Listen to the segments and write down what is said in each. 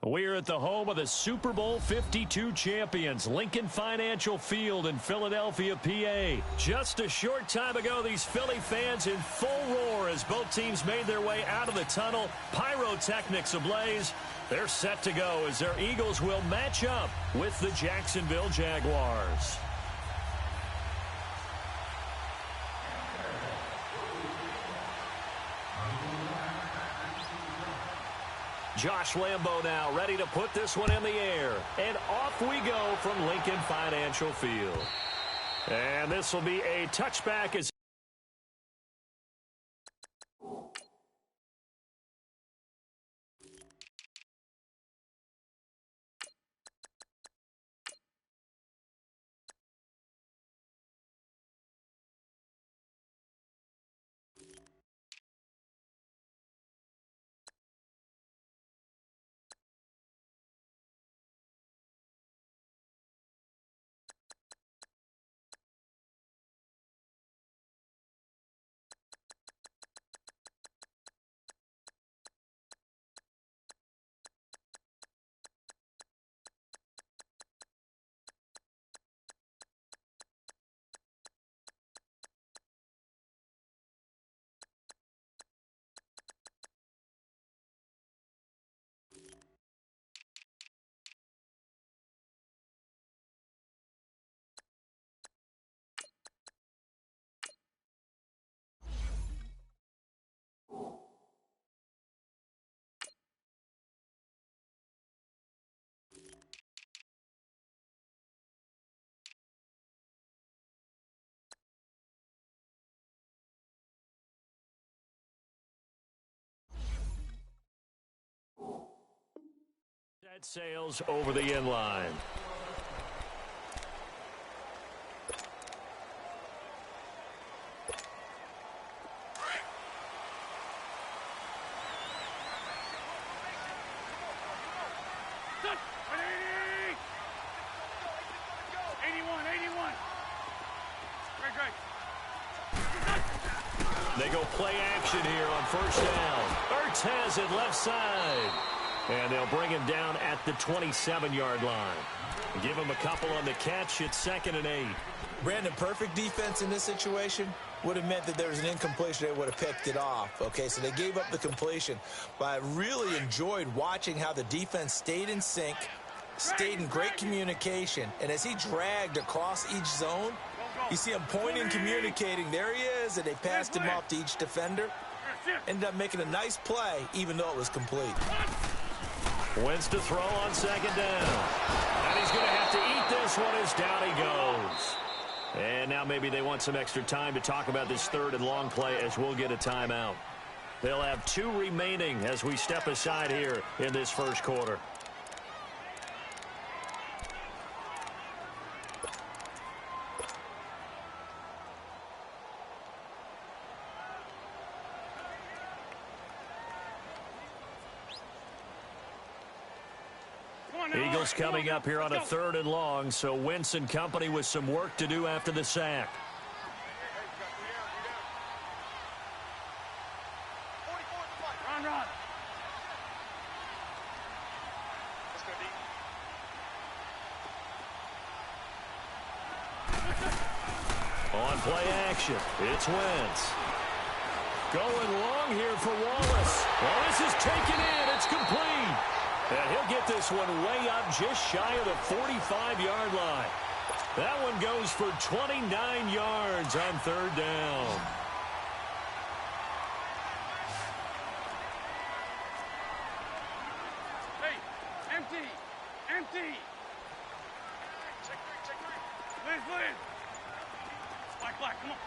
We're at the home of the Super Bowl 52 champions, Lincoln Financial Field in Philadelphia, PA. Just a short time ago, these Philly fans in full roar as both teams made their way out of the tunnel. Pyrotechnics ablaze. They're set to go as their Eagles will match up with the Jacksonville Jaguars. Josh Lambo now ready to put this one in the air. And off we go from Lincoln Financial Field. And this will be a touchback as that sails over the end line. They go play action here on first down. Ertz has it left side. And they'll bring him down at the 27-yard line. Give him a couple on the catch. It's 2nd and 8. Brandon, perfect defense in this situation would have meant that there was an incompletion. They would have picked it off. Okay, so they gave up the completion. But I really enjoyed watching how the defense stayed in sync, stayed in great communication. And as he dragged across each zone, you see him pointing, communicating. There he is, and they passed him off to each defender. Ended up making a nice play, even though it was complete. Wentz to throw on 2nd down. And he's going to have to eat this one as down he goes. And now maybe they want some extra time to talk about this 3rd and long play as we'll get a timeout. They'll have 2 remaining as we step aside here in this first quarter. Eagles coming up here on a 3rd and long, so Wentz and company with some work to do after the sack. On play action, it's Wentz. Going long here for Wallace. Well, this is taken in. It's complete. And he'll get this one way up just shy of the 45-yard line. That one goes for 29 yards on 3rd down. Hey, empty. Check three. Liz. Black, come on.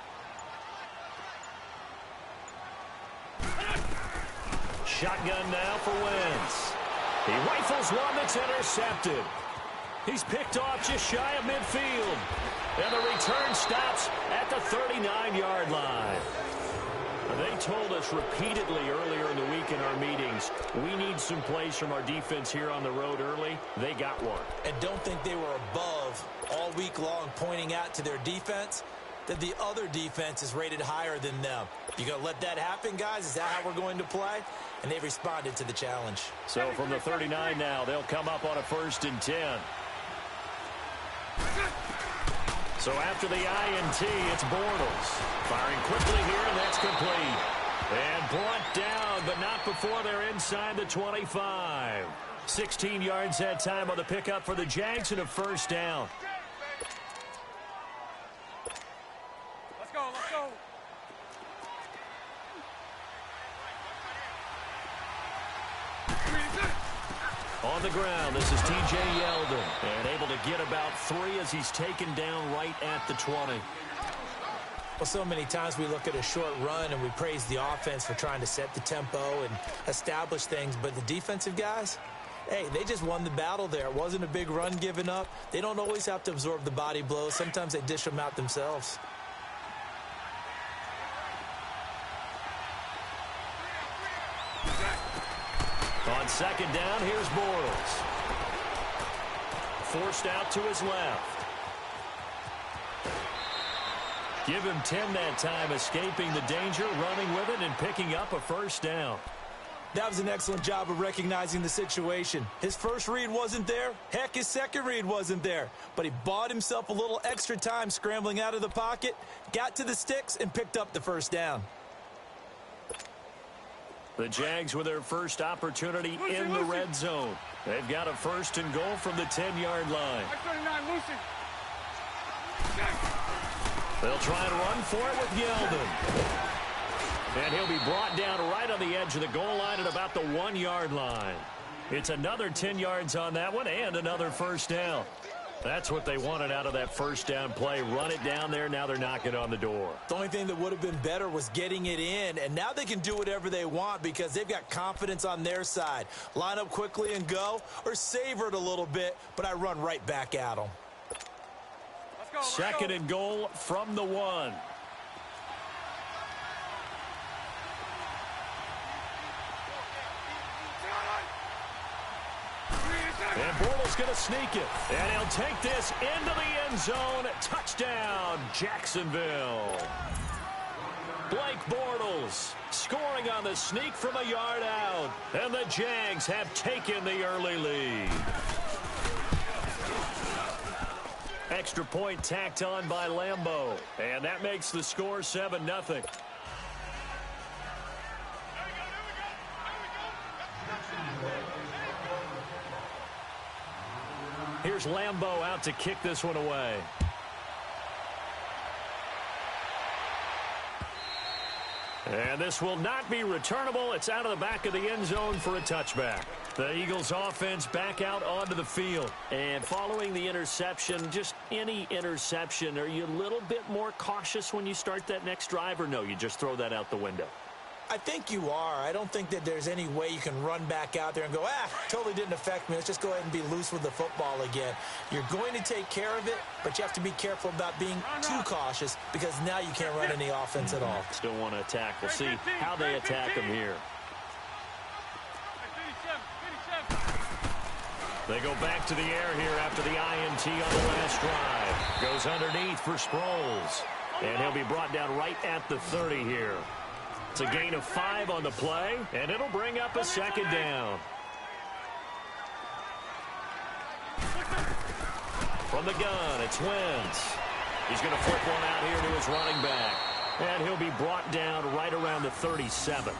Shotgun now for Wentz. He rifles one that's intercepted. He's picked off just shy of midfield. And the return stops at the 39-yard line. They told us repeatedly earlier in the week in our meetings, we need some plays from our defense here on the road early. They got one. And don't think they were above all week long pointing out to their defense. that the other defense is rated higher than them. You going to let that happen, guys? Is that how we're going to play? And they've responded to the challenge. So from the 39 now, they'll come up on a 1st and 10. So after the INT, it's Bortles. Firing quickly here, and that's complete. And brought down, but not before they're inside the 25. 16 yards that time on the pickup for the Jags and a 1st down. Let's go, let's go. On the ground, this is T.J. Yeldon. And able to get about 3 as he's taken down right at the 20. Well, so many times we look at a short run and we praise the offense for trying to set the tempo and establish things. But the defensive guys, hey, they just won the battle there. It wasn't a big run given up. They don't always have to absorb the body blows. Sometimes they dish them out themselves. On 2nd down, here's Bortles. Forced out to his left. Give him 10 that time, escaping the danger, running with it, and picking up a 1st down. That was an excellent job of recognizing the situation. His first read wasn't there. Heck, his second read wasn't there. But he bought himself a little extra time scrambling out of the pocket, got to the sticks, and picked up the 1st down. The Jags with their first opportunity in the red zone. They've got a 1st and goal from the 10-yard line. 39, Lucy. They'll try and run for it with Yeldon. And he'll be brought down right on the edge of the goal line at about the 1-yard line. It's another 10 yards on that one and another 1st down. That's what they wanted out of that 1st down play. Run it down there. Now they're knocking on the door. The only thing that would have been better was getting it in, and now they can do whatever they want because they've got confidence on their side. Line up quickly and go, or savor it a little bit, but I run right back at them. Let's go, 2nd and goal from the 1. And Bortles going to sneak it. And he'll take this into the end zone. Touchdown, Jacksonville. Blake Bortles scoring on the sneak from a yard out. And the Jags have taken the early lead. Extra point tacked on by Lambeau. And that makes the score 7-0. Here's Lambeau out to kick this one away. And this will not be returnable. It's out of the back of the end zone for a touchback. The Eagles offense back out onto the field. And following the interception, just any interception, are you a little bit more cautious when you start that next drive, or no, you just throw that out the window? I think you are. I don't think that there's any way you can run back out there and go, totally didn't affect me. Let's just go ahead and be loose with the football again. You're going to take care of it, but you have to be careful about being too cautious because now you can't run any offense at all. Still want to attack. We'll see how they attack them here. They go back to the air here after the INT on the last drive. Goes underneath for Sproles. And he'll be brought down right at the 30 here. It's a gain of 5 on the play, and it'll bring up a 2nd down. From the gun, it's Wentz. He's going to flip one out here to his running back. And he'll be brought down right around the 37.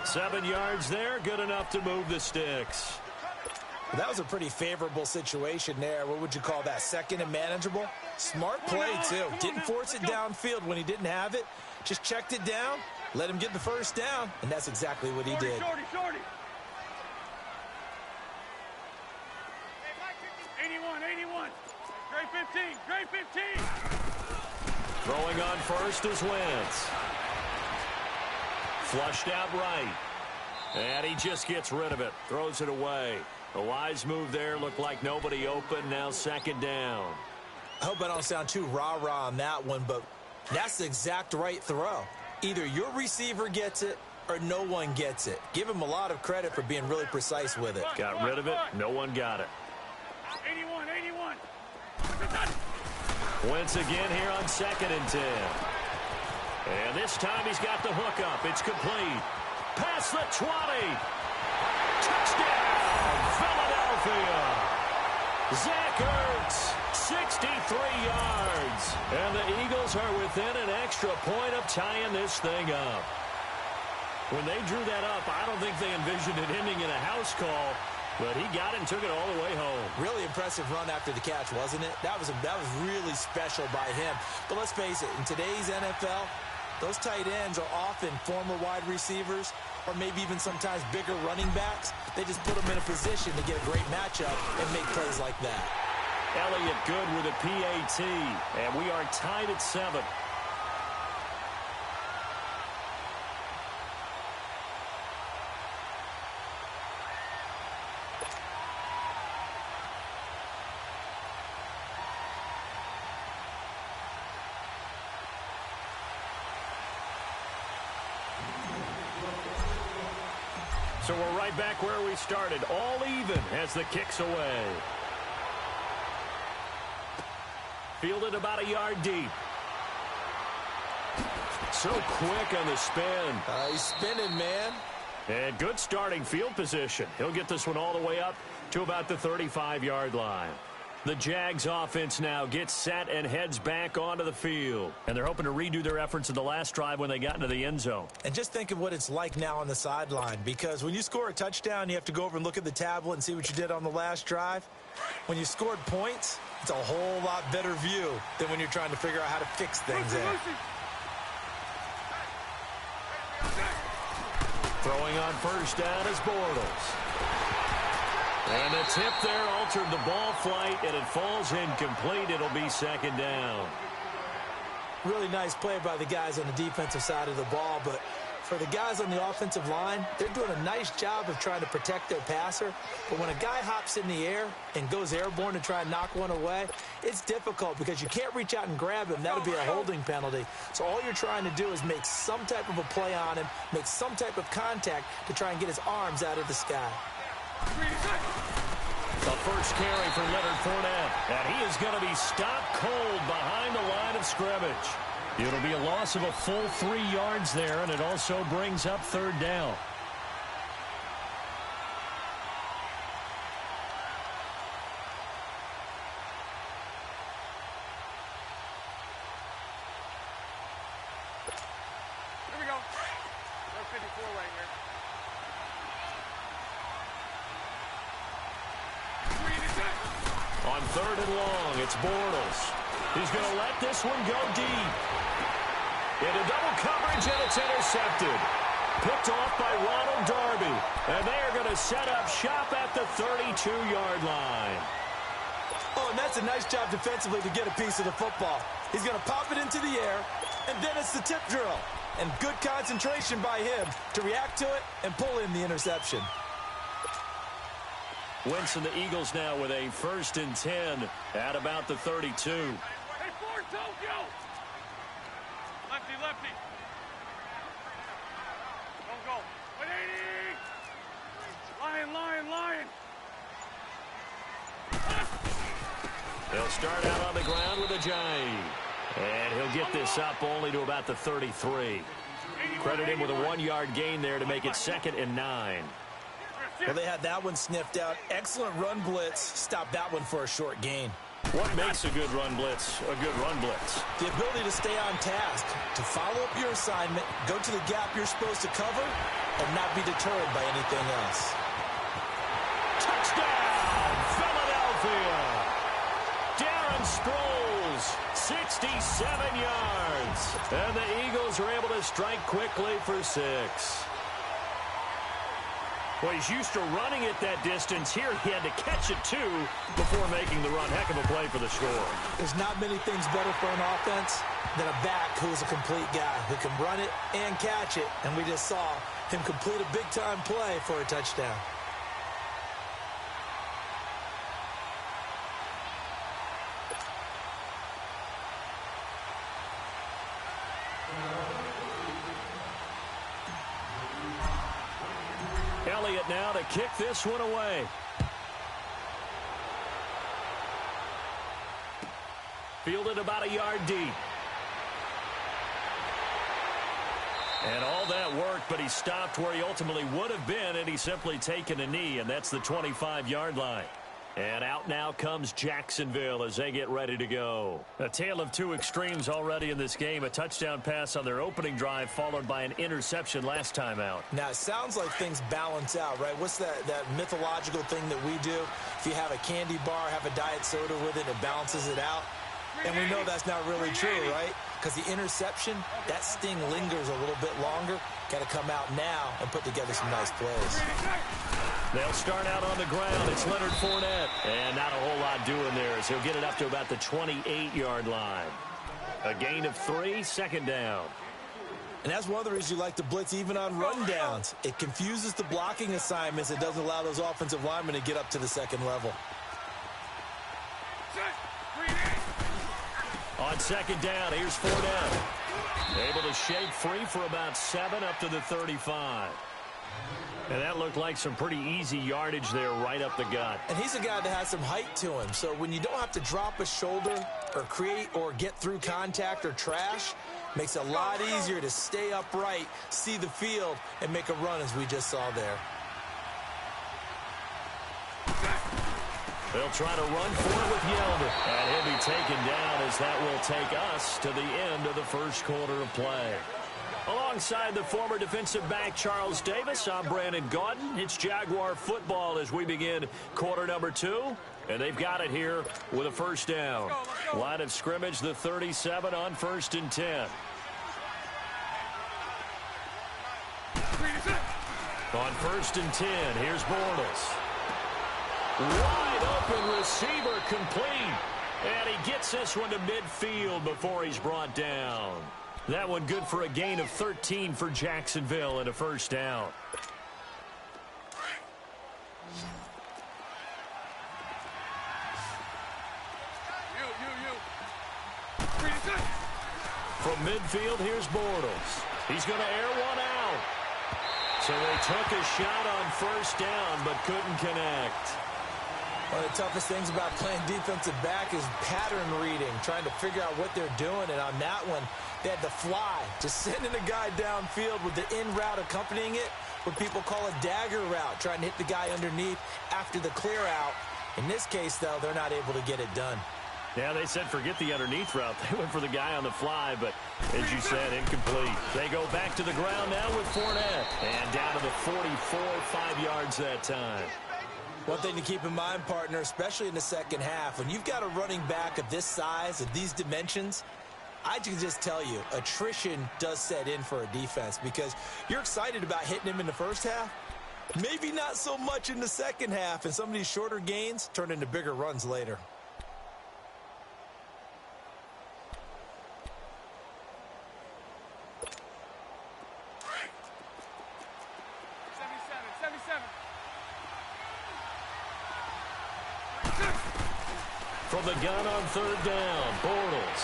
7 yards there, good enough to move the sticks. Well, that was a pretty favorable situation there. What would you call that? 2nd and manageable? Smart play, too. Didn't force it downfield when he didn't have it. Just checked it down, let him get the 1st down, and that's exactly what he did. Shorty. 81. Grade 15. Throwing on first is Wentz. Flushed out right. And he just gets rid of it. Throws it away. A wise move there. Looked like nobody open. Now 2nd down. I hope I don't sound too rah-rah on that one, but that's the exact right throw. Either your receiver gets it or no one gets it. Give him a lot of credit for being really precise with it. Got rid of it. No one got it. 81. Once again here on 2nd and 10. And this time he's got the hook up. It's complete. Past the 20. Touchdown, Philadelphia. Zach Ertz, 63 yards. And the Eagles are within an extra point of tying this thing up. When they drew that up, I don't think they envisioned it ending in a house call, but he got it and took it all the way home. Really impressive run after the catch, wasn't it? That was really special by him. But let's face it, in today's NFL, those tight ends are often former wide receivers or maybe even sometimes bigger running backs. They just put them in a position to get a great matchup and make plays like that. Elliott good with a PAT, and we are tied at 7. So we're right back where we started, all even as the kick's away. Fielded about a yard deep. So quick on the spin. He's spinning, man. And good starting field position. He'll get this one all the way up to about the 35-yard line. The Jags offense now gets set and heads back onto the field. And they're hoping to redo their efforts in the last drive when they got into the end zone. And just think of what it's like now on the sideline, because when you score a touchdown, you have to go over and look at the tablet and see what you did on the last drive. When you scored points, it's a whole lot better view than when you're trying to figure out how to fix things there. Throwing on first down is Bortles. And the tip there altered the ball flight, and it falls incomplete. It'll be 2nd down. Really nice play by the guys on the defensive side of the ball, but for the guys on the offensive line, they're doing a nice job of trying to protect their passer. But when a guy hops in the air and goes airborne to try and knock one away, it's difficult because you can't reach out and grab him. That'll be a holding penalty. So all you're trying to do is make some type of a play on him, make some type of contact to try and get his arms out of the sky. The first carry for Leonard Fournette, and he is going to be stopped cold behind the line of scrimmage. It'll be a loss of a full 3 yards there, and it also brings up 3rd down. Here we go. 54 right here. On 3rd and long, it's Bortles. He's going to let this one go deep. Into double coverage, and it's intercepted. Picked off by Ronald Darby. And they are going to set up shop at the 32-yard line. Oh, and that's a nice job defensively to get a piece of the football. He's going to pop it into the air, and then it's the tip drill. And good concentration by him to react to it and pull in the interception. Wentz and the Eagles now with a 1st and 10 at about the 32. Hey, Ford, Tokyo! Lefty, lefty. Don't go. 180! Lion, lion, lion! He'll start out on the ground with a jive. And he'll get this up only to about the 33. Credit him with a 1-yard gain there to make it 2nd and 9. Well, they had that one sniffed out. Excellent run blitz. Stopped that one for a short gain. What makes a good run blitz a good run blitz? The ability to stay on task, to follow up your assignment, go to the gap you're supposed to cover, and not be deterred by anything else. Touchdown, Philadelphia! Darren Sproles, 67 yards. And the Eagles are able to strike quickly for 6. Well, he's used to running it that distance. Here he had to catch it, too, before making the run. Heck of a play for the score. There's not many things better for an offense than a back who is a complete guy who can run it and catch it. And we just saw him complete a big-time play for a touchdown. Elliott now to kick this one away. Fielded about a yard deep. And all that worked, but he stopped where he ultimately would have been, and he's simply taken a knee, and that's the 25-yard line. And out now comes Jacksonville as they get ready to go. A tale of two extremes already in this game. A touchdown pass on their opening drive, followed by an interception last time out. Now, it sounds like things balance out, right? What's that mythological thing that we do? If you have a candy bar, have a diet soda with it, it balances it out. And we know that's not really true, right? Because the interception, that sting lingers a little bit longer. Got to come out now and put together some nice plays. They'll start out on the ground. It's Leonard Fournette. And not a whole lot doing there as he'll get it up to about the 28-yard line. A gain of 3, second down. And that's one of the reasons you like to blitz even on rundowns. It confuses the blocking assignments. It doesn't allow those offensive linemen to get up to the second level. On second down, here's Fournette. Able to shake free for about 7 up to the 35. And that looked like some pretty easy yardage there right up the gut. And he's a guy that has some height to him. So when you don't have to drop a shoulder or create or get through contact or trash, makes it a lot easier to stay upright, see the field, and make a run as we just saw there. They'll try to run for it with Yeldon. And he'll be taken down as that will take us to the end of the first quarter of play. Alongside the former defensive back Charles Davis, I'm Brandon Gaudin. It's Jaguar football as we begin quarter number 2. And they've got it here with a first down. Line of scrimmage, the 37 on 1st and 10. On 1st and 10, here's Bortles. Wide open receiver complete. And he gets this one to midfield before he's brought down. That one good for a gain of 13 for Jacksonville and a first down. From midfield, here's Bortles. He's going to air one out. So they took a shot on first down but couldn't connect. One of the toughest things about playing defensive back is pattern reading, trying to figure out what they're doing. And on that one, they had the fly, just sending a guy downfield with the in route accompanying it, what people call a dagger route, trying to hit the guy underneath after the clear out. In this case, though, they're not able to get it done. Yeah, they said forget the underneath route. They went for the guy on the fly, but as you said, incomplete. They go back to the ground now with Fournette. And down to the 44, 5 yards that time. One thing to keep in mind, partner, especially in the second half, when you've got a running back of this size, of these dimensions, I can just tell you, attrition does set in for a defense because you're excited about hitting him in the first half. Maybe not so much in the second half, and some of these shorter gains turn into bigger runs later. From the gun on third down, Bortles.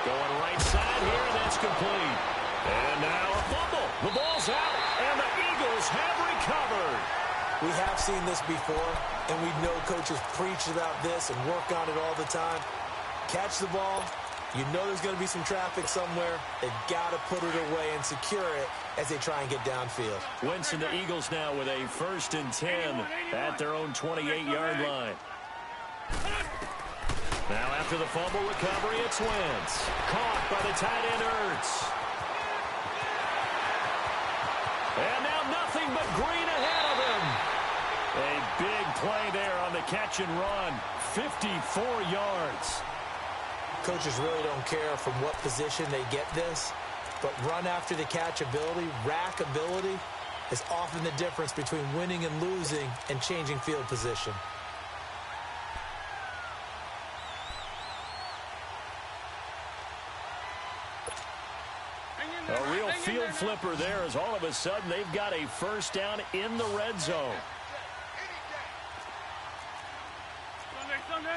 Going right side here, and that's complete. And now a fumble. The ball's out, and the Eagles have recovered. We have seen this before, and we know coaches preach about this and work on it all the time. Catch the ball. You know there's going to be some traffic somewhere. They've got to put it away and secure it as they try and get downfield. Wentz and the Eagles now with a 1st and 10 at their own 28-yard line. Now after the fumble recovery, it's Wentz. Caught by the tight end Ertz. And now nothing but green ahead of him. A big play there on the catch and run. 54 yards. Coaches really don't care from what position they get this, but run after the catch ability, rack ability, is often the difference between winning and losing and changing field position. A real field flipper there as all of a sudden they've got a first down in the red zone. Sunday.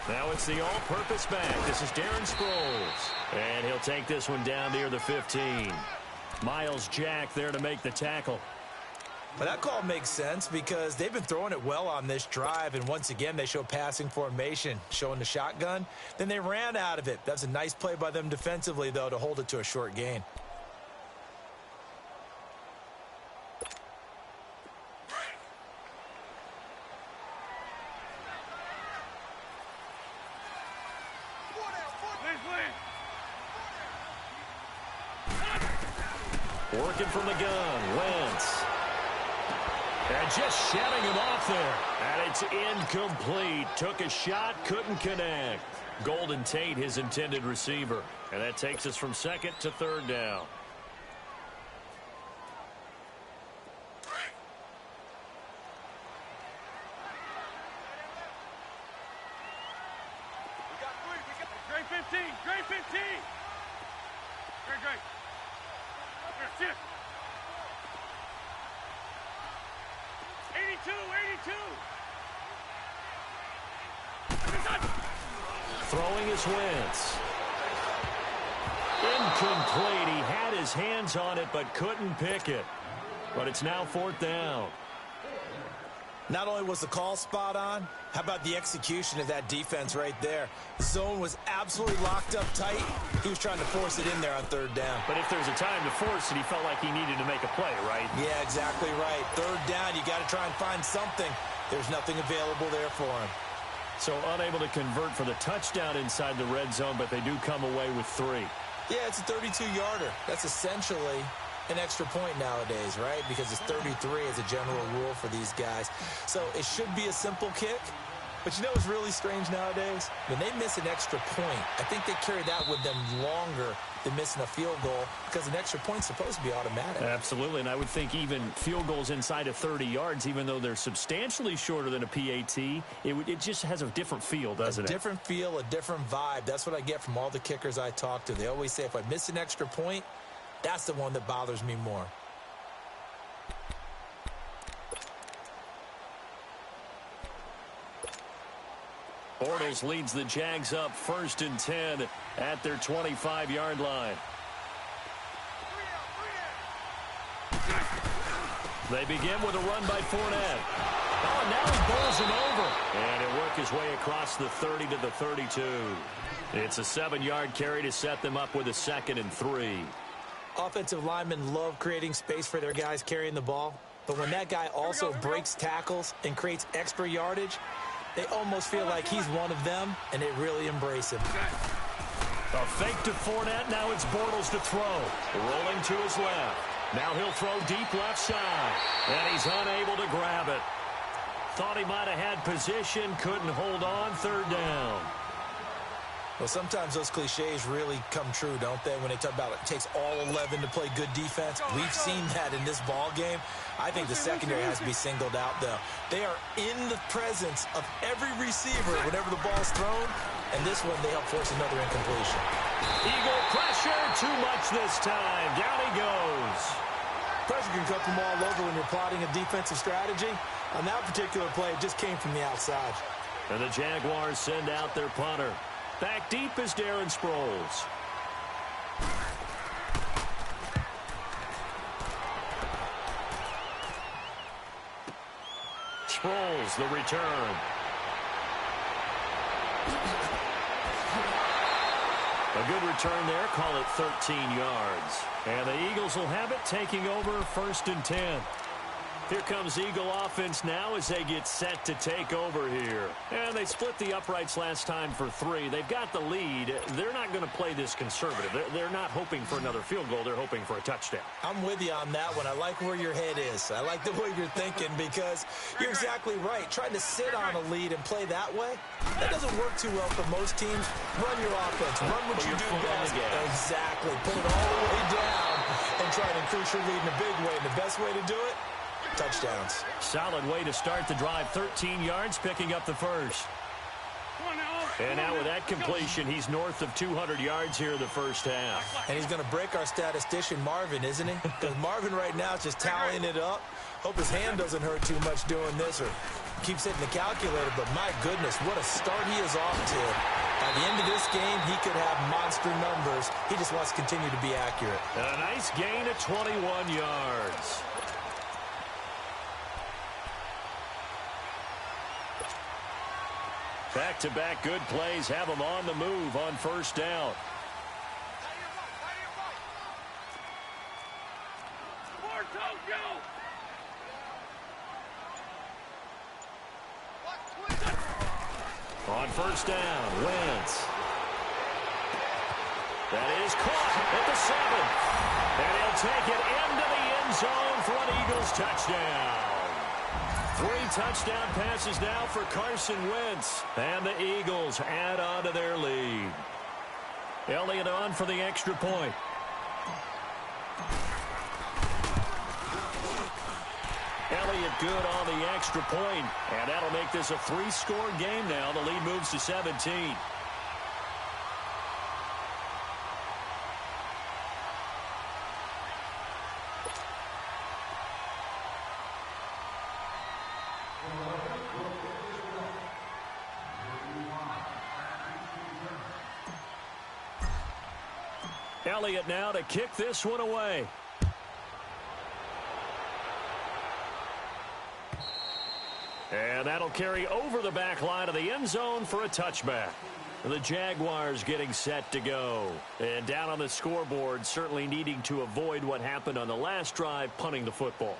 Now it's the all-purpose back. This is Darren Sproles. And he'll take this one down near the 15. Miles Jack there to make the tackle. But that call makes sense because they've been throwing it well on this drive, and once again, they show passing formation, showing the shotgun. Then they ran out of it. That's a nice play by them defensively, though, to hold it to a short gain. Working from the gun, Wentz. And just shutting him off there. And it's incomplete. Took a shot, couldn't connect. Golden Tate, his intended receiver. And that takes us from second to third down. Grade 15, grade 15. Great. Here, shift. 82. Throwing is Wentz. Incomplete. He had his hands on it but couldn't pick it. But it's now fourth down. Not only was the call spot on, how about the execution of that defense right there? The zone was absolutely locked up tight. He was trying to force it in there on third down. But if there's a time to force it, he felt like he needed to make a play, right? Yeah, exactly right. Third down, you got to try and find something. There's nothing available there for him. So unable to convert for the touchdown inside the red zone, but they do come away with 3. Yeah, it's a 32-yarder. That's essentially an extra point nowadays, right? Because it's 33 as a general rule for these guys. So it should be a simple kick. But you know what's really strange nowadays? When they miss an extra point, I think they carry that with them longer than missing a field goal because an extra point's supposed to be automatic. Absolutely, and I would think even field goals inside of 30 yards, even though they're substantially shorter than a PAT, it just has a different feel, doesn't it? A different feel, a different vibe. That's what I get from all the kickers I talk to. They always say if I miss an extra point, that's the one that bothers me more. Bortles leads the Jags up 1st and 10 at their 25-yard line. They begin with a run by Fournette. Oh, now he bowls him over. And he'll work his way across the 30 to the 32. It's a 7-yard carry to set them up with a 2nd and 3. Offensive linemen love creating space for their guys carrying the ball. But when that guy also breaks tackles and creates extra yardage, they almost feel like he's one of them, and they really embrace him. A fake to Fournette. Now it's Bortles to throw. Rolling to his left. Now he'll throw deep left side. And he's unable to grab it. Thought he might have had position. Couldn't hold on. 3rd down. Well, sometimes those cliches really come true, don't they? When they talk about it takes all 11 to play good defense. We've seen that in this ball game. I think the secondary has to be singled out, though. They are in the presence of every receiver whenever the ball's thrown. And this one, they help force another incompletion. Eagle pressure. Too much this time. Down he goes. Pressure can come from all over when you're plotting a defensive strategy. On that particular play, it just came from the outside. And the Jaguars send out their punter. Back deep is Darren Sproles. Sproles, the return. A good return there. Call it 13 yards. And the Eagles will have it, taking over 1st and 10. Here comes Eagle offense now as they get set to take over here. And they split the uprights last time for 3. They've got the lead. They're not going to play this conservative. They're not hoping for another field goal. They're hoping for a touchdown. I'm with you on that one. I like where your head is. I like the way you're thinking because you're exactly right. Trying to sit on a lead and play that way, that doesn't work too well for most teams. Run your offense. Run what you do best. Exactly. Put it all the way down and try to increase your lead in a big way. And the best way to do it, touchdowns. Solid way to start the drive. 13 yards, picking up the first. And now with that completion, he's north of 200 yards here in the first half. And he's going to break our statistician, Marvin, isn't he? Because Marvin right now is just tallying it up. Hope his hand doesn't hurt too much doing this or keeps hitting the calculator. But my goodness, what a start he is off to. By the end of this game, he could have monster numbers. He just wants to continue to be accurate. And a nice gain of 21 yards. Back-to-back good plays have them on the move on first down. On first down, Wentz. That is caught at the 7. And he'll take it into the end zone for an Eagles touchdown. 3 touchdown passes now for Carson Wentz. And the Eagles add on to their lead. Elliott on for the extra point. Elliott good on the extra point, and that'll make this a 3-score game now. The lead moves to 17. Elliott now to kick this one away. And that'll carry over the back line of the end zone for a touchback. The Jaguars getting set to go. And down on the scoreboard, certainly needing to avoid what happened on the last drive, punting the football.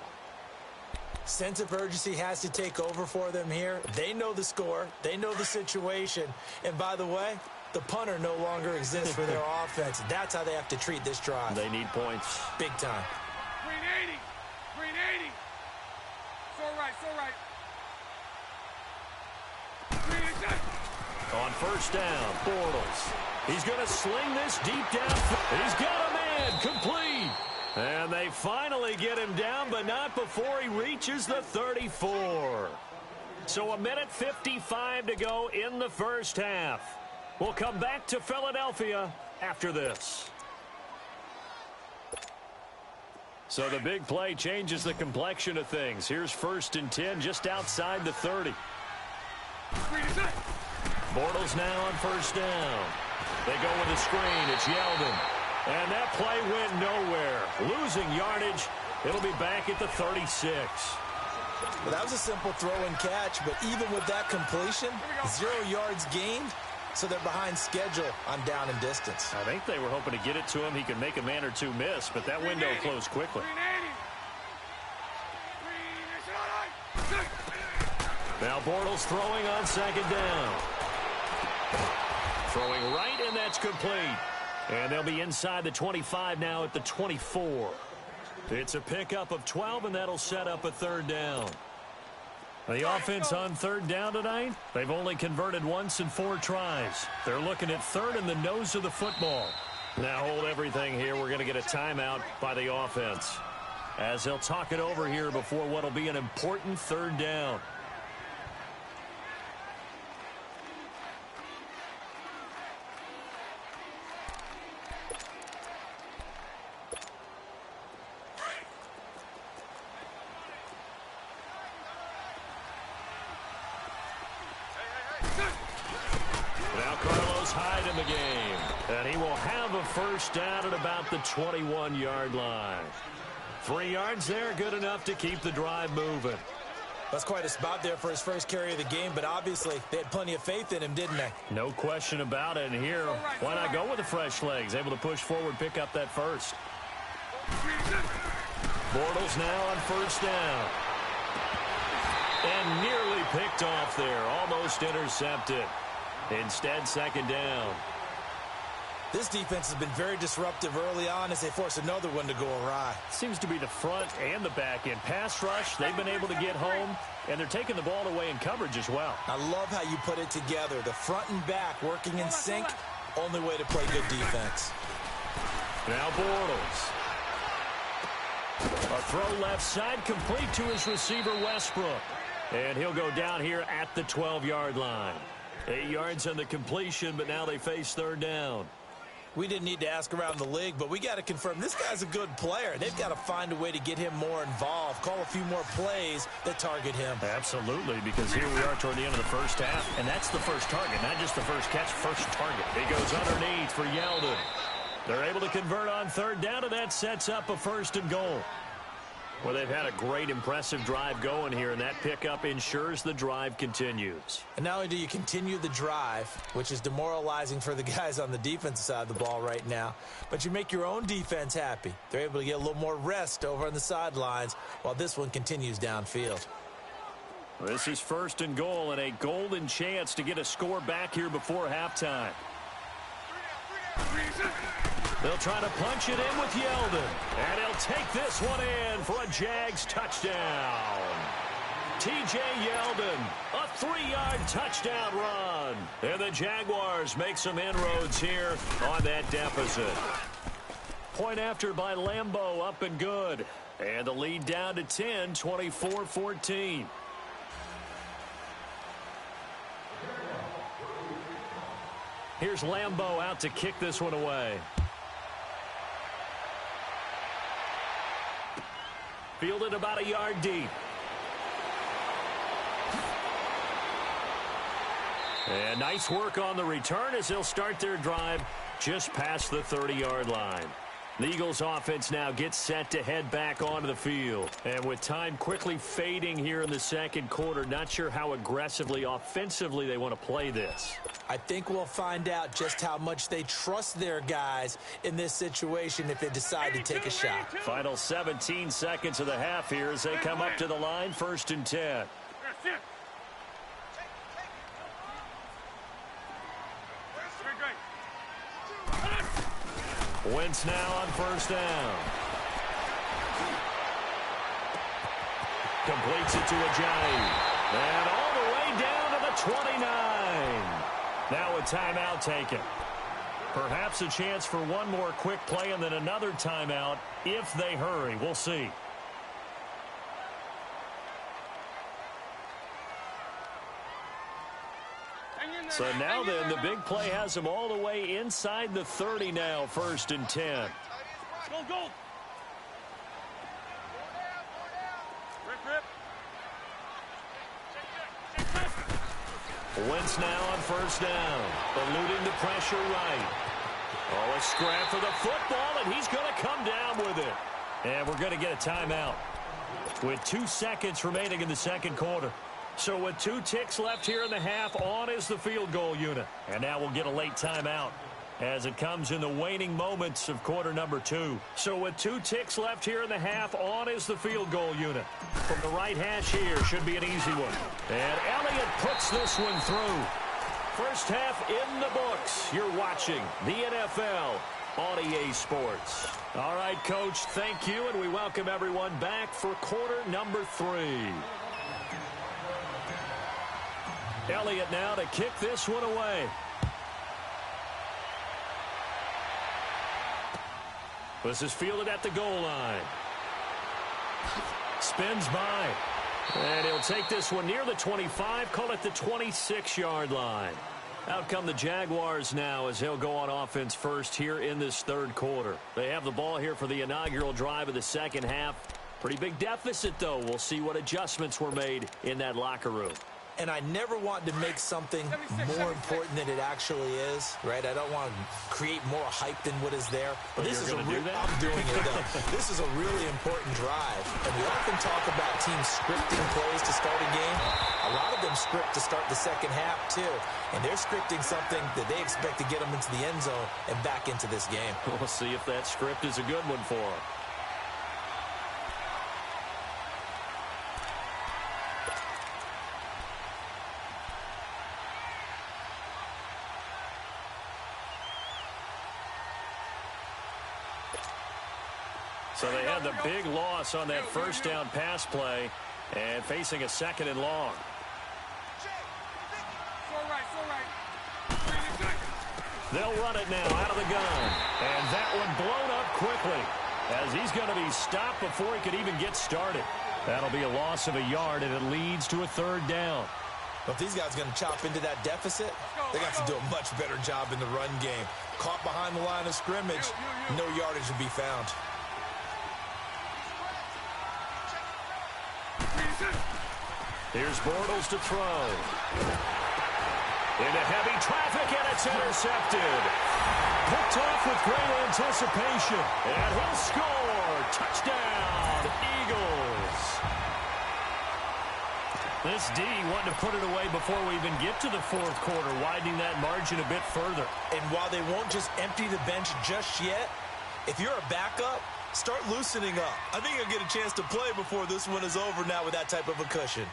Sense of urgency has to take over for them here. They know the score. They know the situation. And by the way, the punter no longer exists for their offense. That's how they have to treat this drive. They need points. Big time. Green 80. Green 80. So right, so right. On first down, Bortles. He's going to sling this deep down. He's got a man, complete. And they finally get him down, but not before he reaches the 34. So 1:55 to go in the first half. We'll come back to Philadelphia after this. So the big play changes the complexion of things. Here's 1st and 10 just outside the 30. Bortles now on first down. They go with a screen. It's Yeldon. And that play went nowhere. Losing yardage. It'll be back at the 36. Well, that was a simple throw and catch, but even with that completion, 0 yards gained, so they're behind schedule on down and distance. I think they were hoping to get it to him. He could make a man or two miss, but that window closed quickly. Now Bortles throwing on 2nd down. Throwing right, and that's complete. And they'll be inside the 25 now at the 24. It's a pickup of 12, and that'll set up a 3rd down. The offense on 3rd down tonight, they've only converted once in 4 tries. They're looking at 3rd in the nose of the football. Now hold everything here. We're going to get a timeout by the offense, as they'll talk it over here before what'll be an important 3rd down. In the game, and he will have a 1st down at about the 21-yard line. 3 yards there, good enough to keep the drive moving. That's quite a spot there for his first carry of the game, but obviously they had plenty of faith in him, didn't they? No question about it. And here, why not go with the fresh legs? Able to push forward, pick up that 1st. Bortles now on 1st down. And nearly picked off there, almost intercepted. Instead, 2nd down. This defense has been very disruptive early on as they force another one to go awry. Seems to be the front and the back end. Pass rush, they've been able to get home, and they're taking the ball away in coverage as well. I love how you put it together. The front and back working in sync, only way to play good defense. Now Bortles. A throw left side, complete to his receiver, Westbrook. And he'll go down here at the 12-yard line. 8 yards on the completion, but now they face 3rd down. We didn't need to ask around the league, but we got to confirm this guy's a good player. They've got to find a way to get him more involved, call a few more plays that target him. Absolutely, because here we are toward the end of the first half, and that's the first target, not just the first catch, first target. It goes underneath for Yeldon. They're able to convert on 3rd down, and that sets up a 1st and goal. Well, they've had a great, impressive drive going here, and that pickup ensures the drive continues. And not only do you continue the drive, which is demoralizing for the guys on the defensive side of the ball right now, but you make your own defense happy. They're able to get a little more rest over on the sidelines while this one continues downfield. This is 1st and goal, and a golden chance to get a score back here before halftime. They'll try to punch it in with Yeldon. And he'll take this one in for a Jags touchdown. T.J. Yeldon, a 3-yard touchdown run. And the Jaguars make some inroads here on that deficit. Point after by Lambeau, up and good. And the lead down to 10, 24-14. Here's Lambeau out to kick this one away. Fielded about a yard deep. And nice work on the return as they'll start their drive just past the 30-yard line. The Eagles offense now gets set to head back onto the field. And with time quickly fading here in the second quarter, not sure how aggressively, offensively they want to play this. I think we'll find out just how much they trust their guys in this situation if they decide to take a shot. Final 17 seconds of the half here as they come up to the line, 1st and 10. Wentz now on 1st down. Completes it to Ajayi. And all the way down to the 29. Now a timeout taken. Perhaps a chance for one more quick play and then another timeout if they hurry. We'll see. So now then, the big play has them all the way inside the 30 now, 1st and 10. Go, go. Wentz now on 1st down, eluding the pressure right. Oh, a scrap for the football, and he's going to come down with it. And we're going to get a timeout with 2 seconds remaining in the second quarter. So with 2 ticks left here in the half, on is the field goal unit. And now we'll get a late timeout as it comes in the waning moments of quarter number 2. So with 2 ticks left here in the half, on is the field goal unit. From the right hash here, should be an easy one. And Elliott puts this one through. First half in the books. You're watching the NFL on EA Sports. All right, Coach, thank you, and we welcome everyone back for quarter number 3. Elliott now to kick this one away. This is fielded at the goal line. Spins by. And he'll take this one near the 25, call it the 26-yard line. Out come the Jaguars now as they'll go on offense first here in this third quarter. They have the ball here for the inaugural drive of the second half. Pretty big deficit, though. We'll see what adjustments were made in that locker room. And I never want to make something more important than it actually is, right? I don't want to create more hype than what is there. But this is I'm doing it, though. This is a really important drive. And we often talk about teams scripting plays to start a game. A lot of them script to start the second half, too. And they're scripting something that they expect to get them into the end zone and back into this game. We'll see if that script is a good one for them. So they had the big loss on that first down pass play and facing a 2nd and long. They'll run it now out of the gun. And that one blown up quickly as he's going to be stopped before he could even get started. That'll be a loss of a yard, and it leads to a 3rd down. Well, if these guys are going to chop into that deficit, they got to do a much better job in the run game. Caught behind the line of scrimmage, no yardage to be found. Here's Bortles to throw. Into heavy traffic, and it's intercepted. Picked off with great anticipation. And he'll score. Touchdown, Eagles. This D wanting to put it away before we even get to the fourth quarter, widening that margin a bit further. And while they won't just empty the bench just yet, if you're a backup, start loosening up. I think you'll get a chance to play before this one is over now with that type of a cushion.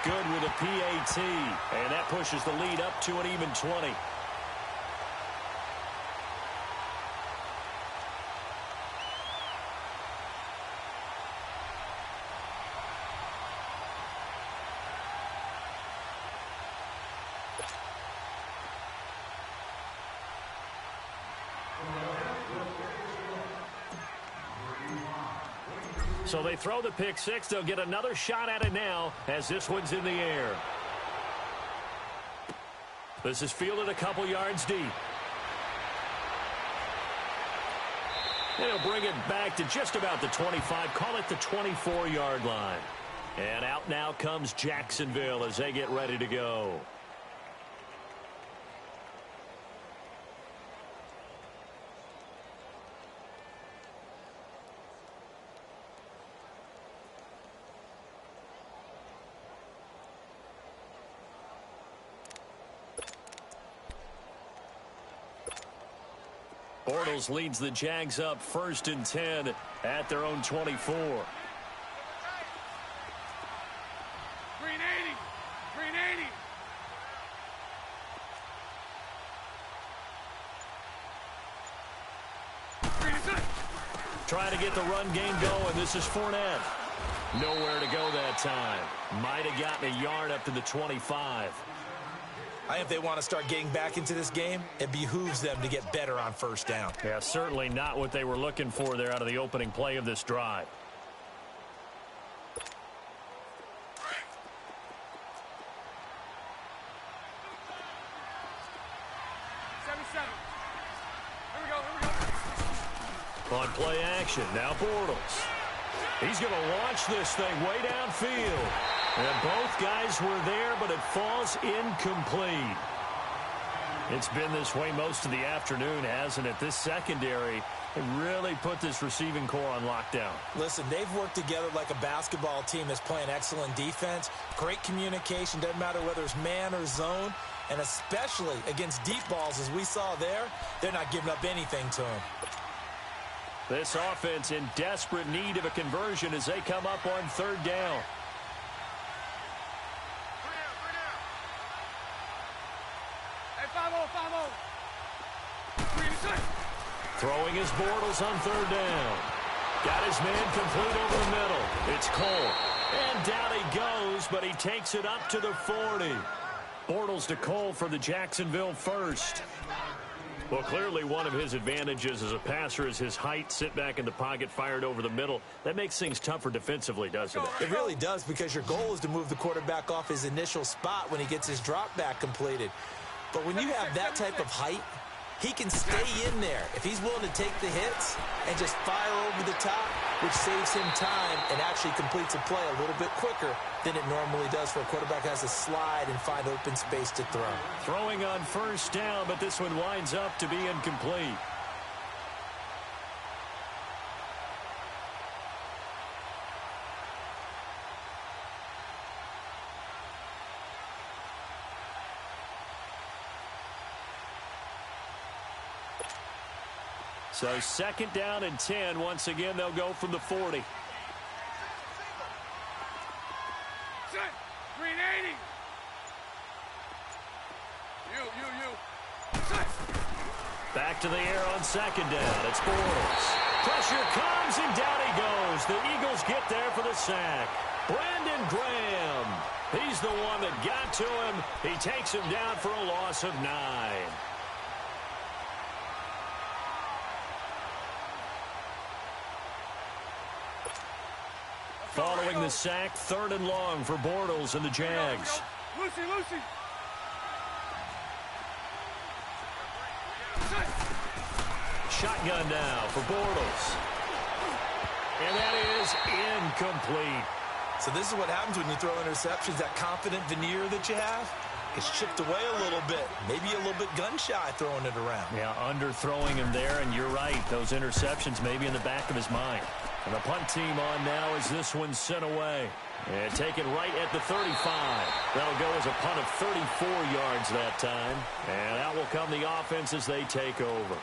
Good with a PAT, and that pushes the lead up to an even 20. So they throw the pick six. They'll get another shot at it now as this one's in the air. This is fielded a couple yards deep. And he'll bring it back to just about the 25. Call it the 24-yard line. And out now comes Jacksonville as they get ready to go. Bortles leads the Jags up 1st and 10 at their own 24. Green 80. Green 80. Green is it. Trying to get the run game going. This is Fournette. Nowhere to go that time. Might have gotten a yard up to the 25. I think if they want to start getting back into this game, it behooves them to get better on first down. Yeah, certainly not what they were looking for there out of the opening play of this drive. On play action, now Bortles. He's going to launch this thing way downfield. And both guys were there, but it falls incomplete. It's been this way most of the afternoon, hasn't it? This secondary really put this receiving core on lockdown. Listen, they've worked together like a basketball team that's playing excellent defense. Great communication, doesn't matter whether it's man or zone. And especially against deep balls, as we saw there, they're not giving up anything to them. This offense in desperate need of a conversion as they come up on 3rd down. Throwing his Bortles on 3rd down. Got his man complete over the middle. It's Cole. And down he goes, but he takes it up to the 40. Bortles to Cole for the Jacksonville first. Well, clearly one of his advantages as a passer is his height. Sit back in the pocket, fired over the middle. That makes things tougher defensively, doesn't it? It really does, because your goal is to move the quarterback off his initial spot when he gets his drop back completed. But when you have that type of height, he can stay in there if he's willing to take the hits and just fire over the top, which saves him time and actually completes a play a little bit quicker than it normally does for a quarterback who has to slide and find open space to throw. Throwing on 1st down, but this one winds up to be incomplete. So 2nd down and 10. Once again, they'll go from the 40. Green 80. You. Back to the air on 2nd down. It's Bortles. Pressure comes, and down he goes. The Eagles get there for the sack. Brandon Graham. He's the one that got to him. He takes him down for a loss of 9. Following the sack, 3rd and long for Bortles and the Jags. Lucy. Shotgun now for Bortles. And that is incomplete. So this is what happens when you throw interceptions. That confident veneer that you have gets chipped away a little bit. Maybe a little bit gun-shy throwing it around. Yeah, underthrowing him there, and you're right. Those interceptions maybe in the back of his mind. And the punt team on now as this one's sent away. And taken right at the 35. That'll go as a punt of 34 yards that time. And out will come the offense as they take over.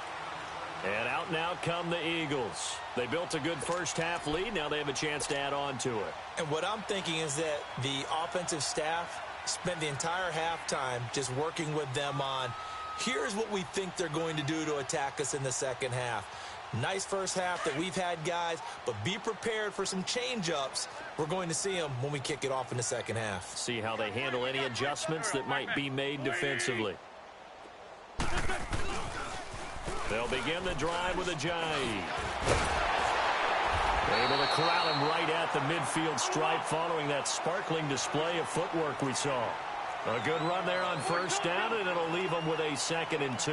And out now come the Eagles. They built a good first-half lead. Now they have a chance to add on to it. And what I'm thinking is that the offensive staff spent the entire halftime just working with them on, here's what we think they're going to do to attack us in the second half. Nice first half that we've had, guys, but be prepared for some change-ups. We're going to see them when we kick it off in the second half. See how they handle any adjustments that might be made defensively. They'll begin the drive with a jive. Able to corral him right at the midfield stripe following that sparkling display of footwork we saw. A good run there on first down, and it'll leave them with a 2nd and 2.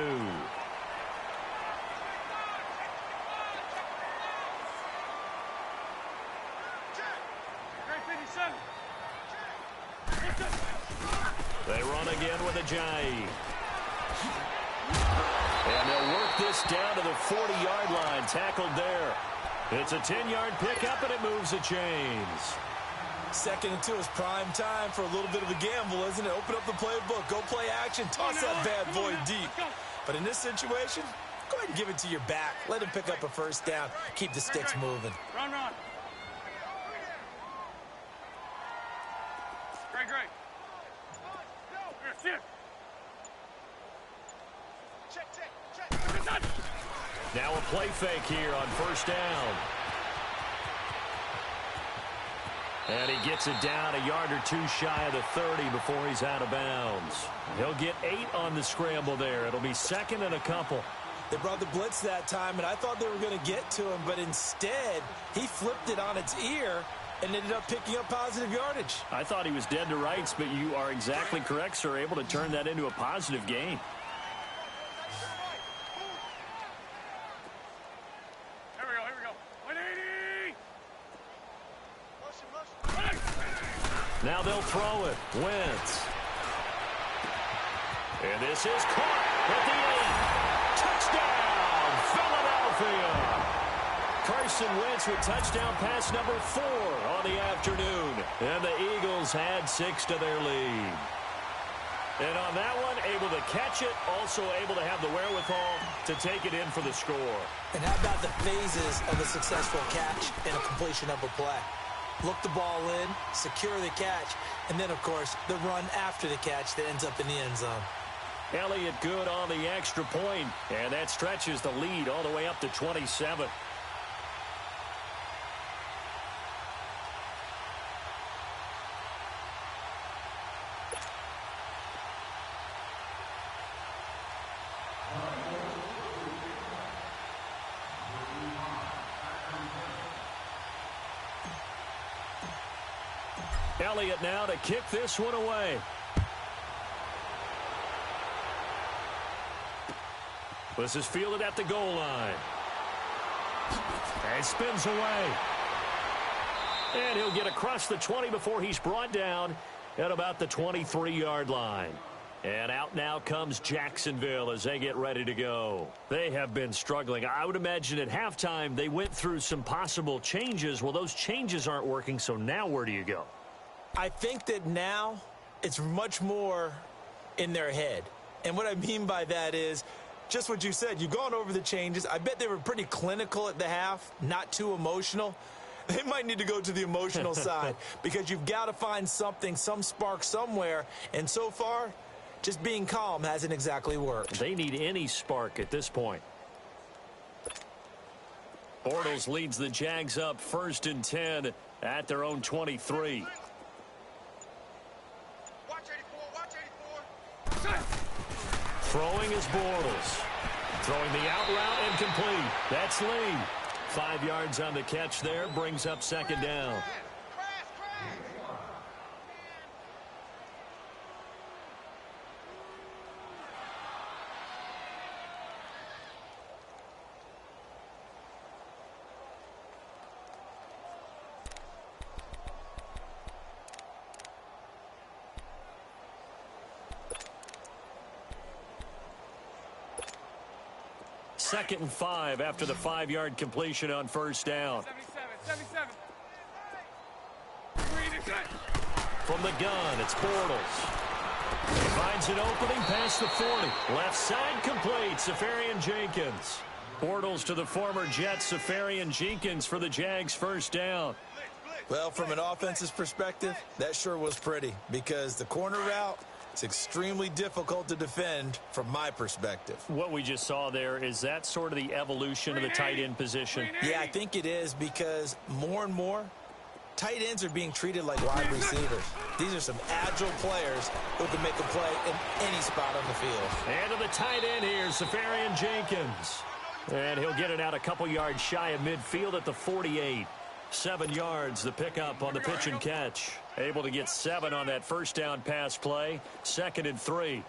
They run again with a jive. And they'll work this down to the 40-yard line, tackled there. It's a 10-yard pickup, and it moves the chains. 2nd and 2 is prime time for a little bit of a gamble, isn't it? Open up the playbook, go play action, toss that bad boy deep. But in this situation, go ahead and give it to your back. Let him pick up a first down. Keep the sticks moving. Run. Great. Here, Now a play fake here on first down. And he gets it down a yard or two shy of the 30 before he's out of bounds. He'll get 8 on the scramble there. It'll be 2nd and a couple. They brought the blitz that time, and I thought they were going to get to him, but instead he flipped it on its ear and ended up picking up positive yardage. I thought he was dead to rights, but you are exactly correct, sir. Able to turn that into a positive gain. Here we go. 180! Now they'll throw it. Wentz. And this is caught at the 8. Touchdown, Philadelphia. Carson Wentz with touchdown pass number 4 on the afternoon. And the Eagles add 6 to their lead. And on that one, able to catch it, also able to have the wherewithal to take it in for the score. And how about the phases of a successful catch and a completion of a play? Look the ball in, secure the catch, and then, of course, the run after the catch that ends up in the end zone. Elliott good on the extra point, and that stretches the lead all the way up to 27. Elliott now to kick this one away. This is fielded at the goal line. And spins away. And he'll get across the 20 before he's brought down at about the 23-yard line. And out now comes Jacksonville as they get ready to go. They have been struggling. I would imagine at halftime they went through some possible changes. Well, those changes aren't working, so now where do you go? I think that now it's much more in their head. And what I mean by that is just what you said. You've gone over the changes. I bet they were pretty clinical at the half, not too emotional. They might need to go to the emotional side because you've got to find something, some spark somewhere. And so far, just being calm hasn't exactly worked. They need any spark at this point. Bortles leads the Jags up 1st and 10 at their own 23. Throwing is Bortles. Throwing the out route incomplete. That's Lee. 5 yards on the catch there. Brings up 2nd down. 2nd and 5 after the 5-yard completion on first down. 77. Green is it. From the gun, it's Bortles. He finds an opening past the 40. Left side complete, Safarian-Jenkins. Bortles to the former Jet, Safarian-Jenkins for the Jags' first down. Well, from an offensive perspective, that sure was pretty because the corner route, it's extremely difficult to defend from my perspective. What we just saw there, is that sort of the evolution of the tight end position? Yeah, I think it is because more and more, tight ends are being treated like wide receivers. These are some agile players who can make a play in any spot on the field. And to the tight end here, Safarian-Jenkins. And he'll get it out a couple yards shy of midfield at the 48. 7 yards, the pickup on the pitch and catch. Able to get 7 on that first down pass play. 2nd and 3.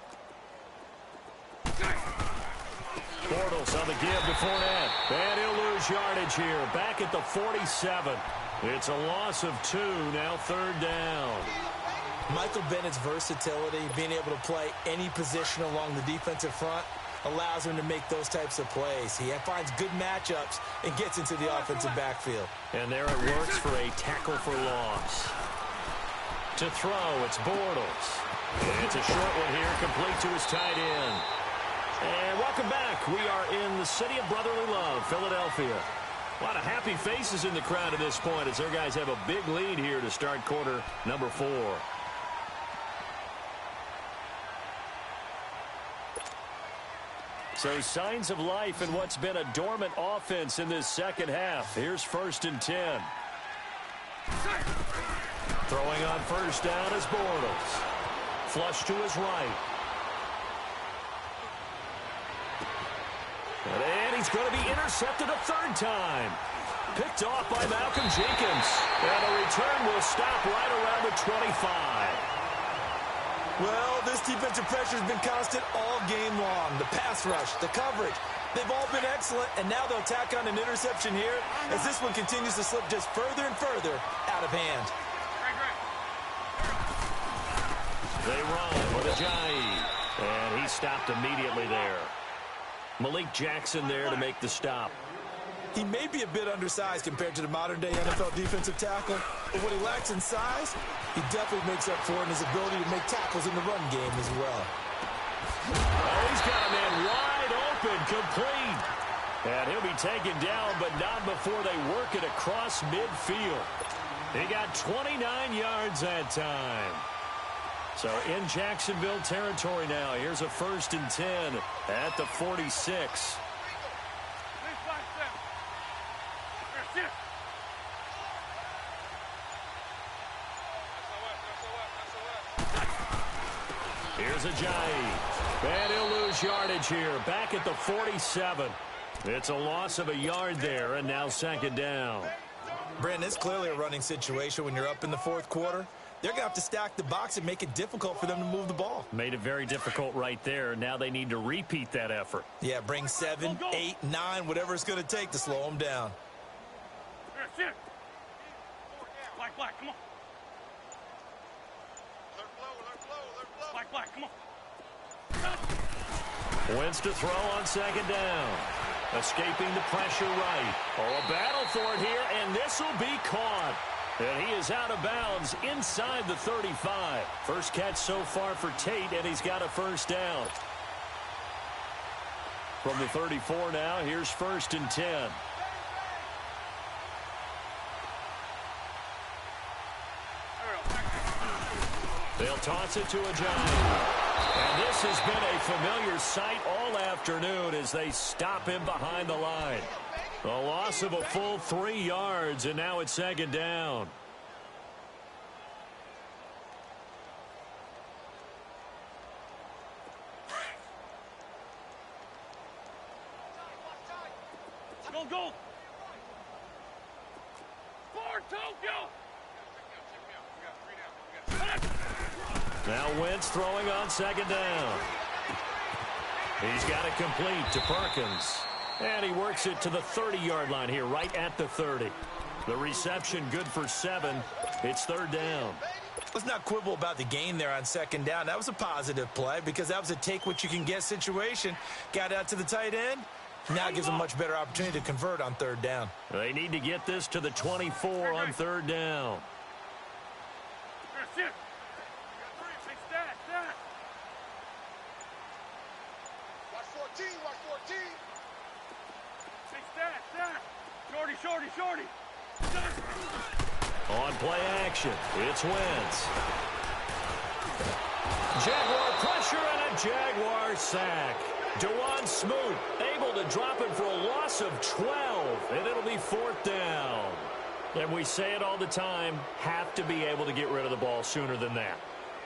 Bortles on the give to Fournette. And he'll lose yardage here. Back at the 47. It's a loss of 2, now 3rd down. Michael Bennett's versatility, being able to play any position along the defensive front, allows him to make those types of plays. He finds good matchups and gets into the offensive backfield. And there it works for a tackle for loss. To throw, it's Bortles. It's a short one here, complete to his tight end. And welcome back. We are in the city of brotherly love, Philadelphia. A lot of happy faces in the crowd at this point as their guys have a big lead here to start quarter number 4. So signs of life in what's been a dormant offense in this second half. Here's 1st and 10. Throwing on first down is Bortles. Flush to his right. And he's going to be intercepted a 3rd time. Picked off by Malcolm Jenkins. And the return will stop right around the 25. Well, this defensive pressure has been constant all game long. The pass rush, the coverage, they've all been excellent, and now they'll tack on an interception here as this one continues to slip just further and further out of hand. They run with Ajayi, and he stopped immediately there. Malik Jackson there to make the stop. He may be a bit undersized compared to the modern-day NFL defensive tackle, but what he lacks in size, he definitely makes up for in his ability to make tackles in the run game as well. Oh, he's got a man wide open, complete. And he'll be taken down, but not before they work it across midfield. He got 29 yards that time. So in Jacksonville territory now. Here's a 1st and 10 at the 46. Here's Ajayi. And he'll lose yardage here. Back at the 47. It's a loss of a yard there, and now 2nd down. Brandon, it's clearly a running situation when you're up in the 4th quarter. They're going to have to stack the box and make it difficult for them to move the ball. Made it very difficult right there. Now they need to repeat that effort. Yeah, bring 7, 8, 9, whatever it's going to take to slow them down. Black, come on. Black, come on. Wentz to throw on 2nd down. Escaping the pressure right. Oh, a battle for it here, and this will be caught. And he is out of bounds inside the 35. First catch so far for Tate, and he's got a 1st down. From the 34 now, here's 1st and 10. They'll toss it to Ajayi. And this has been a familiar sight all afternoon as they stop him behind the line. A loss of a full 3 yards, and now it's 2nd down. Go. Forward, Tokyo. Now Wentz throwing on 2nd down. He's got it complete to Perkins. And he works it to the 30-yard line here, right at the 30. The reception good for 7. It's 3rd down. Let's not quibble about the gain there on 2nd down. That was a positive play because that was a take-what-you-can-get situation. Got out to the tight end, Now it gives them a much better opportunity to convert on third down. They need to get this to the 24 on third down. Here, sit. Hey, stat. Watch 14, watch 14. Hey, stat. Shorty. On play action, it's Wentz. Jaguar pressure and a Jaguar sack. Dewan Smoot able to drop it for a loss of 12, and it'll be fourth down. And we say it all the time, have to be able to get rid of the ball sooner than that.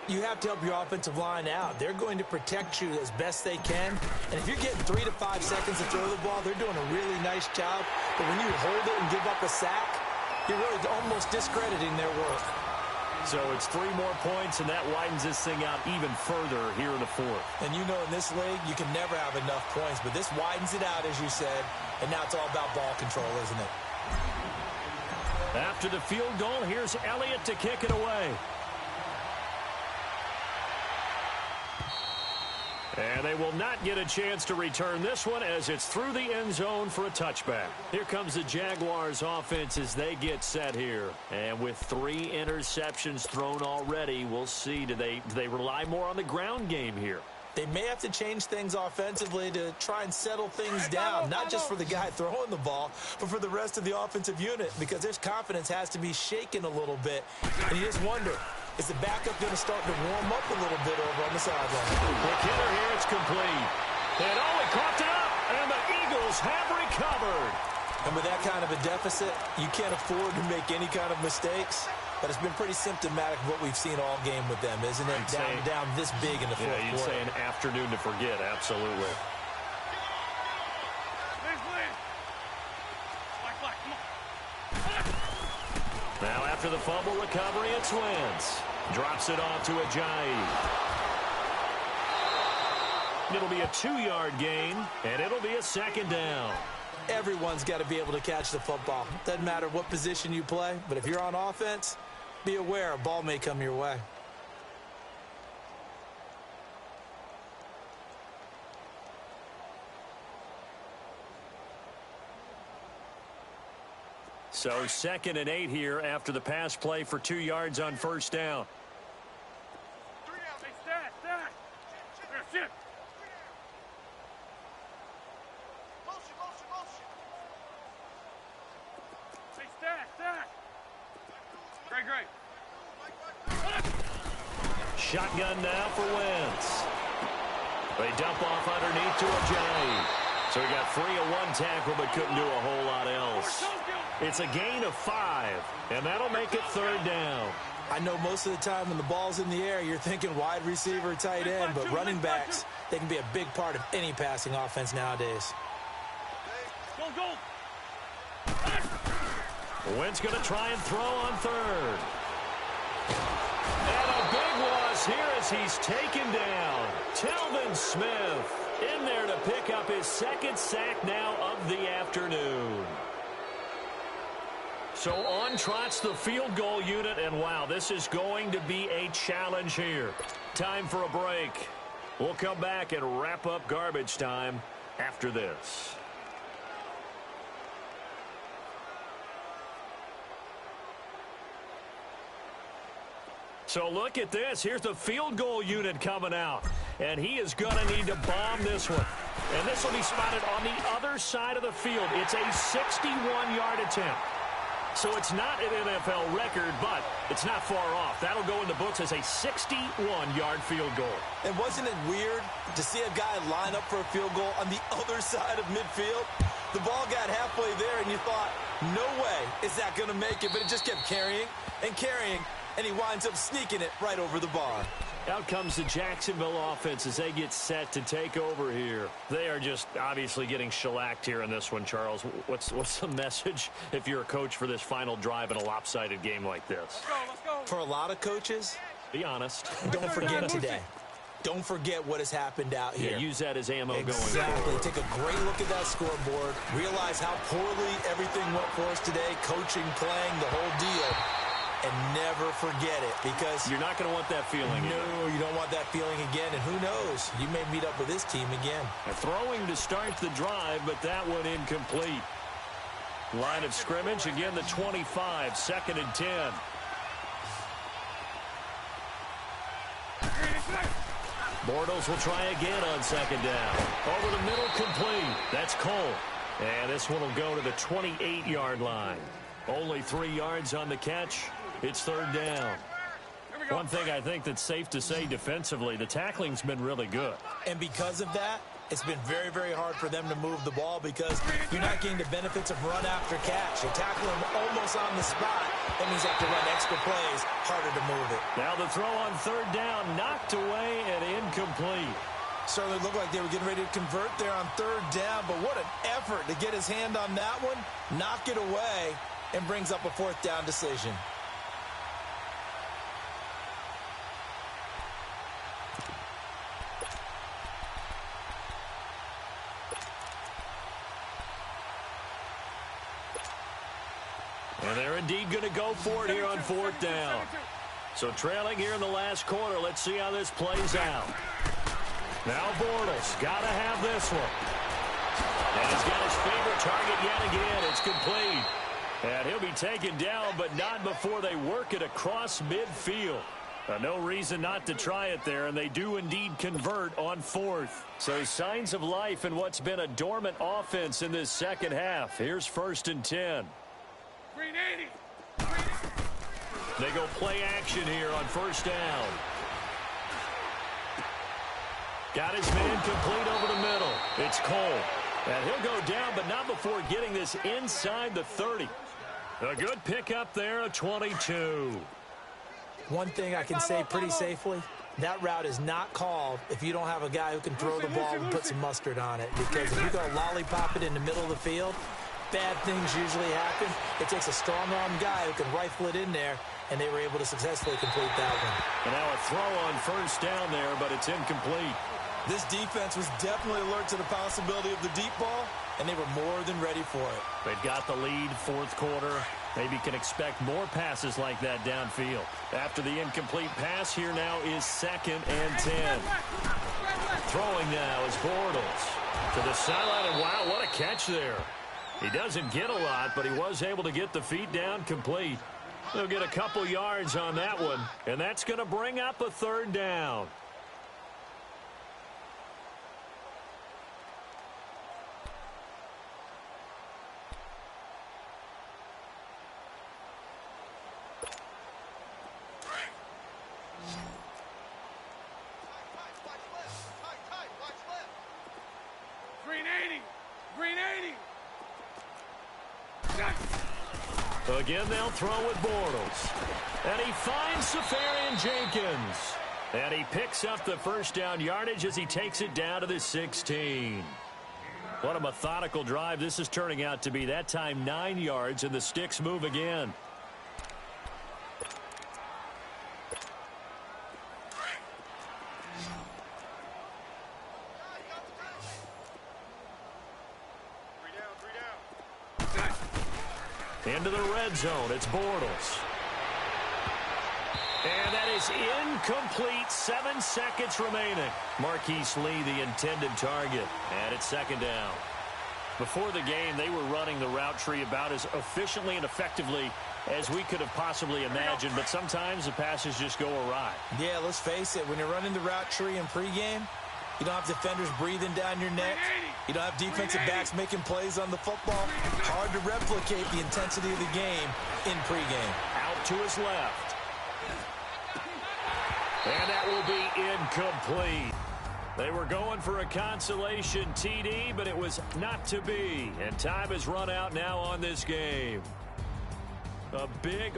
You have to help your offensive line out. They're going to protect you as best they can. And if you're getting 3 to 5 seconds to throw the ball, they're doing a really nice job. But when you hold it and give up a sack, you're really almost discrediting their work. So it's 3 more points, and that widens this thing out even further here in the fourth. And you know in this league, you can never have enough points. But this widens it out, as you said. And now it's all about ball control, isn't it? After the field goal, here's Elliott to kick it away. And they will not get a chance to return this one as it's through the end zone for a touchback. Here comes the Jaguars offense as they get set here. And with 3 interceptions thrown already, we'll see. Do they rely more on the ground game here? They may have to change things offensively to try and settle things down, not just for the guy throwing the ball, but for the rest of the offensive unit, because their confidence has to be shaken a little bit. And you just wonder, is the backup going to start to warm up a little bit over on the sideline? Quick hitter here, it's complete. And he coughed it up, and the Eagles have recovered. And with that kind of a deficit, you can't afford to make any kind of mistakes. But it's been pretty symptomatic of what we've seen all game with them, isn't it? Down this big in the fourth quarter. Yeah, you'd say an afternoon to forget, absolutely. Now after the fumble recovery, it's Wentz. Drops it off to Ajayi. It'll be a 2-yard gain, and it'll be a second down. Everyone's got to be able to catch the football. Doesn't matter what position you play, but if you're on offense, be aware a ball may come your way. So 2nd and 8 here after the pass play for 2 yards on first down. Hey, stat. Here, sit. Hey, stat. Great. Shotgun now for Wentz. They dump off underneath to Ajayi. So he got free of 1 tackle but couldn't do a whole lot else. It's a gain of 5, and that'll make it 3rd down. I know most of the time when the ball's in the air, you're thinking wide receiver, tight end, but running backs, they can be a big part of any passing offense nowadays. Go. Wentz going to try and throw on 3rd. And a big loss here as he's taken down. Telvin Smith in there to pick up his 2nd sack now of the afternoon. So on trots the field goal unit, and wow, this is going to be a challenge here. Time for a break. We'll come back and wrap up garbage time after this. So look at this. Here's the field goal unit coming out. And he is going to need to bomb this one. And this will be spotted on the other side of the field. It's a 61-yard attempt. So it's not an NFL record, but it's not far off. That'll go in the books as a 61-yard field goal. And wasn't it weird to see a guy line up for a field goal on the other side of midfield? The ball got halfway there, and you thought, no way is that going to make it. But it just kept carrying, and he winds up sneaking it right over the bar. Out comes the Jacksonville offense as they get set to take over here. They are just obviously getting shellacked here in this one, Charles. What's the message if you're a coach for this final drive in a lopsided game like this? Let's go. For a lot of coaches, be honest. Don't forget today. Don't forget what has happened out here. Yeah, use that as ammo going Exactly. forward. Take a great look at that scoreboard. Realize how poorly everything went for us today. Coaching, playing, the whole deal. and never forget it, because you're not going to want that feeling again. No, you don't want that feeling again, and who knows, you may meet up with this team again. Throwing to start the drive, but that one incomplete. Line of scrimmage, again the 25, 2nd and 10. Bortles will try again on 2nd down. Over the middle, complete. That's Cole. And this one will go to the 28-yard line. Only 3 yards on the catch. It's 3rd down. One thing I think that's safe to say defensively, the tackling's been really good. And because of that, it's been very, very hard for them to move the ball, because you're not getting the benefits of run after catch. You tackle them almost on the spot. That means you have to run extra plays, harder to move it. Now the throw on 3rd down, knocked away and incomplete. Certainly looked like they were getting ready to convert there on 3rd down, but what an effort to get his hand on that one, knock it away, and brings up a 4th down decision. And they're indeed going to go for it here on 4th down. So trailing here in the last quarter, let's see how this plays out. Now Bortles, got to have this one. And he's got his favorite target yet again. It's complete. And he'll be taken down, but not before they work it across midfield. No reason not to try it there, and they do indeed convert on 4th. So signs of life in what's been a dormant offense in this second half. Here's 1st and 10. Green 80. They go play action here on 1st down. Got his man complete over the middle. It's Cole. And he'll go down, but not before getting this inside the 30. A good pickup there, a 22. One thing I can say pretty safely, that route is not called if you don't have a guy who can throw the ball and put some mustard on it. Because if you go lollipop it in the middle of the field, bad things usually happen. It takes a strong-arm guy who can rifle it in there, and they were able to successfully complete that one. And now a throw on 1st down there, but it's incomplete. This defense was definitely alert to the possibility of the deep ball, and they were more than ready for it. They've got the lead, 4th quarter. Maybe can expect more passes like that downfield. After the incomplete pass, here now is 2nd and 10. Throwing now is Bortles to the sideline, and wow, what a catch there. He doesn't get a lot, but he was able to get the feet down complete. They'll get a couple yards on that one, and that's going to bring up a 3rd down. Green 80. Green 80. Again, they'll throw with Bortles. And he finds Safarian Jenkins. And he picks up the 1st down yardage as he takes it down to the 16. What a methodical drive this is turning out to be. That time 9 yards, and the sticks move again. Into the red zone, it's Bortles. And that is incomplete. 7 seconds remaining. Marquise Lee, the intended target. And it's 2nd down. Before the game, they were running the route tree about as efficiently and effectively as we could have possibly imagined. But sometimes the passes just go awry. Yeah, let's face it. When you're running the route tree in pregame, you don't have defenders breathing down your neck. You don't have defensive backs making plays on the football. Hard to replicate the intensity of the game in pregame. Out to his left. And that will be incomplete. They were going for a consolation TD, but it was not to be. And time has run out now on this game. A big